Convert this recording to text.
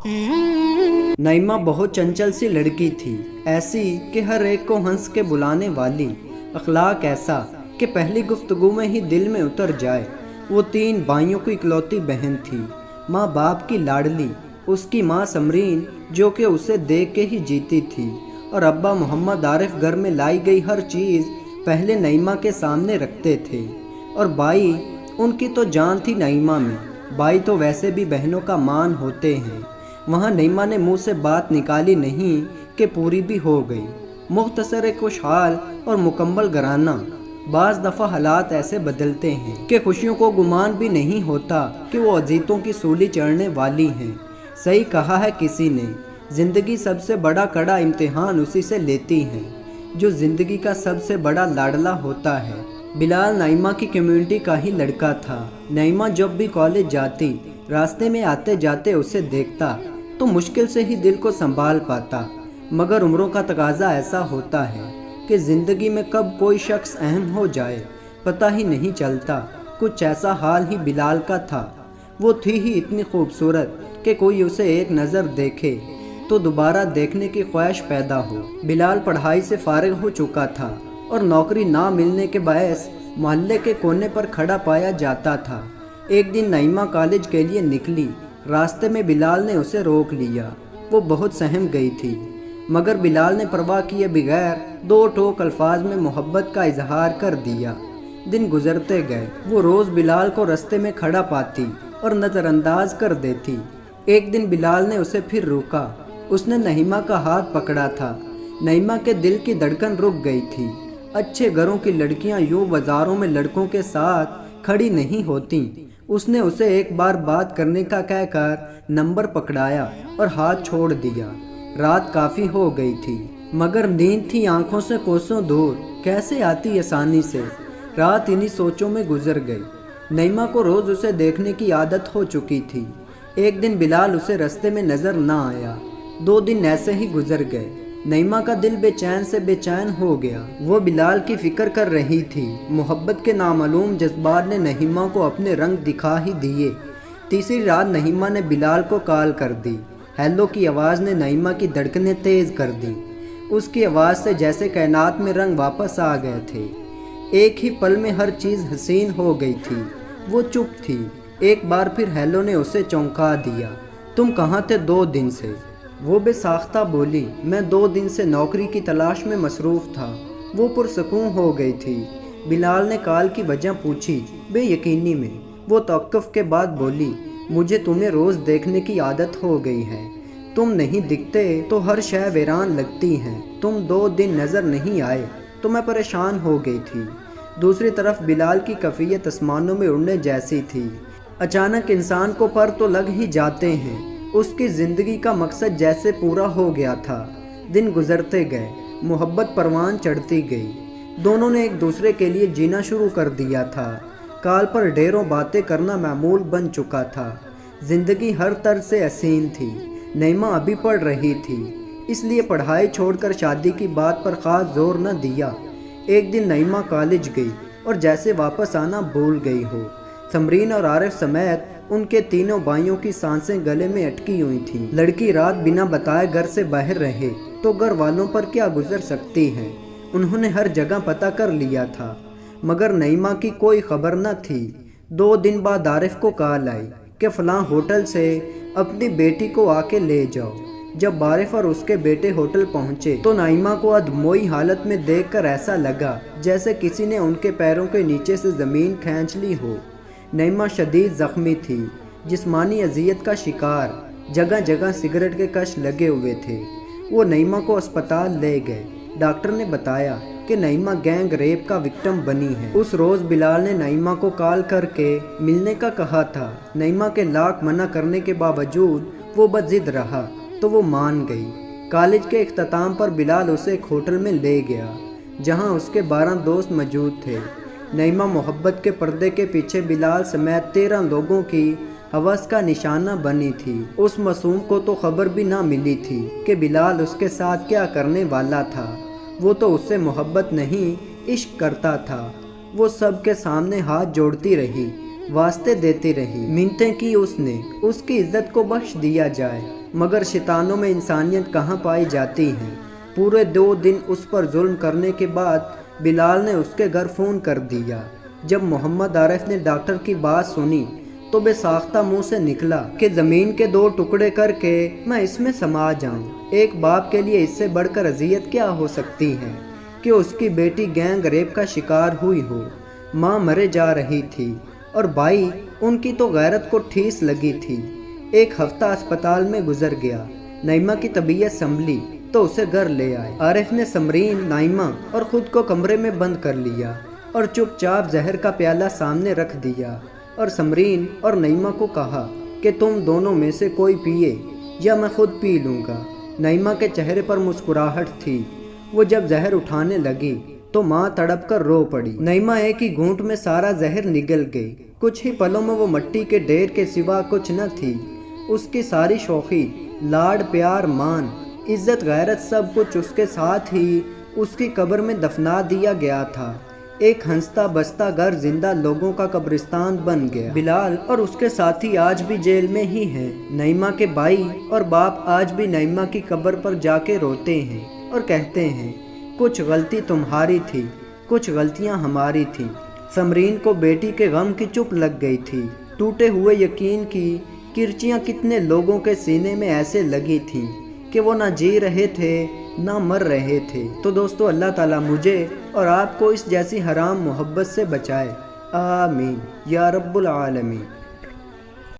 नईमा बहुत चंचल सी लड़की थी, ऐसी कि हर एक को हंस के बुलाने वाली, अखलाक ऐसा कि पहली गुफ्तगू में ही दिल में उतर जाए। वो 3 भाइयों की इकलौती बहन थी, माँ बाप की लाडली, उसकी माँ समरीन जो कि उसे देख के ही जीती थी, और अब्बा मोहम्मद आरिफ घर में लाई गई हर चीज़ पहले नईमा के सामने रखते थे। और भाई, उनकी तो जान थी नईमा में। भाई तो वैसे भी बहनों का मान होते हैं। वहाँ नईमा ने मुंह से बात निकाली नहीं कि पूरी भी हो गई। मुख्तसर खुशहाल और मुकम्मल घराना। बाज़ दफ़ा हालात ऐसे बदलते हैं कि खुशियों को गुमान भी नहीं होता कि वो अजीतों की सूली चढ़ने वाली हैं। सही कहा है किसी ने, ज़िंदगी सबसे बड़ा कड़ा इम्तिहान उसी से लेती है जो ज़िंदगी का सबसे बड़ा लाडला होता है। बिलाल नईमा की कम्युनिटी का ही लड़का था। नईमा जब भी कॉलेज जाती, रास्ते में आते जाते उसे देखता तो मुश्किल से ही दिल को संभाल पाता। मगर उम्रों का तकाजा ऐसा होता है कि ज़िंदगी में कब कोई शख्स अहम हो जाए पता ही नहीं चलता। कुछ ऐसा हाल ही बिलाल का था। वो थी ही इतनी खूबसूरत कि कोई उसे एक नज़र देखे तो दोबारा देखने की ख्वाहिश पैदा हो। बिलाल पढ़ाई से फारिग हो चुका था और नौकरी ना मिलने के बायस मोहल्ले के कोने पर खड़ा पाया जाता था। एक दिन नईमा कॉलेज के लिए निकली। रास्ते में बिलाल ने उसे रोक लिया। वो बहुत सहम गई थी, मगर बिलाल ने परवाह किए बगैर 2 टोक अल्फाज में मोहब्बत का इजहार कर दिया। दिन गुजरते गए। वो रोज़ बिलाल को रास्ते में खड़ा पाती और नज़रअंदाज कर देती। एक दिन बिलाल ने उसे फिर रोका। उसने नईमा का हाथ पकड़ा था। नईमा के दिल की धड़कन रुक गई थी। अच्छे घरों की लड़कियां यूं बाजारों में लड़कों के साथ खड़ी नहीं होती। उसने उसे एक बार बात करने का कहकर नंबर पकड़ाया और हाथ छोड़ दिया। रात काफ़ी हो गई थी, मगर नींद थी आंखों से कोसों दूर, कैसे आती आसानी से। रात इन्हीं सोचों में गुजर गई। नईमा को रोज़ उसे देखने की आदत हो चुकी थी। एक दिन बिलाल उसे रास्ते में नज़र ना आया। 2 दिन ऐसे ही गुजर गए। नईमा का दिल बेचैन से बेचैन हो गया। वो बिलाल की फ़िक्र कर रही थी। मोहब्बत के नामालूम जज्बात ने नईमा को अपने रंग दिखा ही दिए। तीसरी रात नईमा ने बिलाल को कॉल कर दी। हेलो की आवाज़ ने नईमा की धड़कनें तेज़ कर दी। उसकी आवाज़ से जैसे कायनात में रंग वापस आ गए थे। एक ही पल में हर चीज़ हसीन हो गई थी। वो चुप थी। एक बार फिर हेलो ने उसे चौंका दिया। तुम कहाँ थे 2 दिन से? वो बेसाख्ता बोली, मैं 2 दिन से नौकरी की तलाश में मसरूफ़ था। वो पुरसकून हो गई थी। बिलाल ने कॉल की वजह पूछी बेयकीनी में। वो तवक्कुफ़ के बाद बोली, मुझे तुम्हें रोज़ देखने की आदत हो गई है। तुम नहीं दिखते तो हर शय वीरान लगती हैं। तुम 2 दिन नज़र नहीं आए तो मैं परेशान हो गई थी। दूसरी तरफ बिलाल की कैफियत आसमानों में उड़ने जैसी थी। अचानक इंसान को पर तो लग ही जाते हैं। उसकी ज़िंदगी का मकसद जैसे पूरा हो गया था। दिन गुजरते गए। मोहब्बत परवान चढ़ती गई। दोनों ने एक दूसरे के लिए जीना शुरू कर दिया था। कॉल पर ढेरों बातें करना मामूल बन चुका था। ज़िंदगी हर तरह से हसीन थी। नईमा अभी पढ़ रही थी, इसलिए पढ़ाई छोड़कर शादी की बात पर ख़ास जोर न दिया। एक दिन नईमा कॉलेज गई और जैसे वापस आना भूल गई हो। समरीन और आरिफ समेत उनके तीनों भाइयों की सांसें गले में अटकी हुई थीं। लड़की रात बिना बताए घर से बाहर रहे तो घर वालों पर क्या गुजर सकती है। उन्होंने हर जगह पता कर लिया था, मगर नईमा की कोई खबर न थी। 2 दिन बाद आरिफ को कॉल आई कि फ़लाँ होटल से अपनी बेटी को आके ले जाओ। जब आरिफ और उसके बेटे होटल पहुँचे तो नईमा को अधमोई हालत में देखकर ऐसा लगा जैसे किसी ने उनके पैरों के नीचे से ज़मीन खींच ली हो। नईमा शदीद ज़ख्मी थी, जिस्मानी अजियत का शिकार। जगह जगह सिगरेट के कश लगे हुए थे। वो नईमा को अस्पताल ले गए। डॉक्टर ने बताया कि नईमा गैंग रेप का विक्टिम बनी है। उस रोज़ बिलाल ने नईमा को कॉल करके मिलने का कहा था। नईमा के लाख मना करने के बावजूद वो बज़िद रहा तो वो मान गई। कॉलेज के इख्तिताम पर बिलाल उसे एक होटल में ले गया जहाँ उसके 12 दोस्त मौजूद थे। नईमा मोहब्बत के पर्दे के पीछे बिलाल समेत 13 लोगों की हवस का निशाना बनी थी। उस मासूम को तो खबर भी ना मिली थी कि बिलाल उसके साथ क्या करने वाला था। वो तो उससे मोहब्बत नहीं इश्क करता था। वो सब के सामने हाथ जोड़ती रही, واسطے دیتی رہی، منتیں کی نے اس کی عزت کو بخش دیا جائے، مگر شیطانوں میں انسانیت کہاں پائی جاتی ہے۔ پورے 2 دن اس پر ظلم کرنے کے بعد بلال نے اس کے گھر فون کر دیا۔ جب محمد عارف نے ڈاکٹر کی بات سنی تو بے ساختہ منہ سے نکلا کہ زمین کے 2 ٹکڑے کر کے میں اس میں سما جاؤں۔ ایک باپ کے لیے اس سے بڑھ کر اذیت کیا ہو سکتی ہے کہ اس کی بیٹی گینگ ریپ کا شکار ہوئی ہو۔ ماں مرے جا رہی تھی اور بھائی ان کی تو غیرت کو ٹھیس لگی تھی۔ 1 ہفتہ اسپتال میں گزر گیا۔ نعیمہ کی طبیعت سنبھلی تو اسے گھر لے آئے۔ عارف نے سمرین، نعیمہ اور خود کو کمرے میں بند کر لیا اور چپ چاپ زہر کا پیالہ سامنے رکھ دیا اور سمرین اور نعیمہ کو کہا کہ تم دونوں میں سے کوئی پیے یا میں خود پی لوں گا۔ نعیمہ کے چہرے پر مسکراہٹ تھی۔ وہ جب زہر اٹھانے لگی تو ماں تڑپ کر رو پڑی۔ نعیمہ ایک ہی گھونٹ میں سارا زہر نگل گئی۔ کچھ ہی پلوں میں وہ مٹی کے ڈھیر کے سوا کچھ نہ تھی۔ اس کی ساری شوخی، لاڈ پیار، مان، عزت، غیرت، سب کچھ اس کے ساتھ ہی اس کی قبر میں دفنا دیا گیا تھا۔ ایک ہنستا بستا گھر زندہ لوگوں کا قبرستان بن گیا۔ بلال اور اس کے ساتھی آج بھی جیل میں ہی ہیں۔ نعیمہ کے بھائی اور باپ آج بھی نعیمہ کی قبر پر جا کے روتے ہیں اور کہتے ہیں کچھ غلطی تمہاری تھی، کچھ غلطیاں ہماری تھیں۔ سمرین کو بیٹی کے غم کی چپ لگ گئی تھی۔ ٹوٹے ہوئے یقین کی کرچیاں کتنے لوگوں کے سینے میں ایسے لگی تھیں کہ وہ نہ جی رہے تھے نہ مر رہے تھے۔ تو دوستو، اللہ تعالیٰ مجھے اور آپ کو اس جیسی حرام محبت سے بچائے، آمین یا رب العالمین۔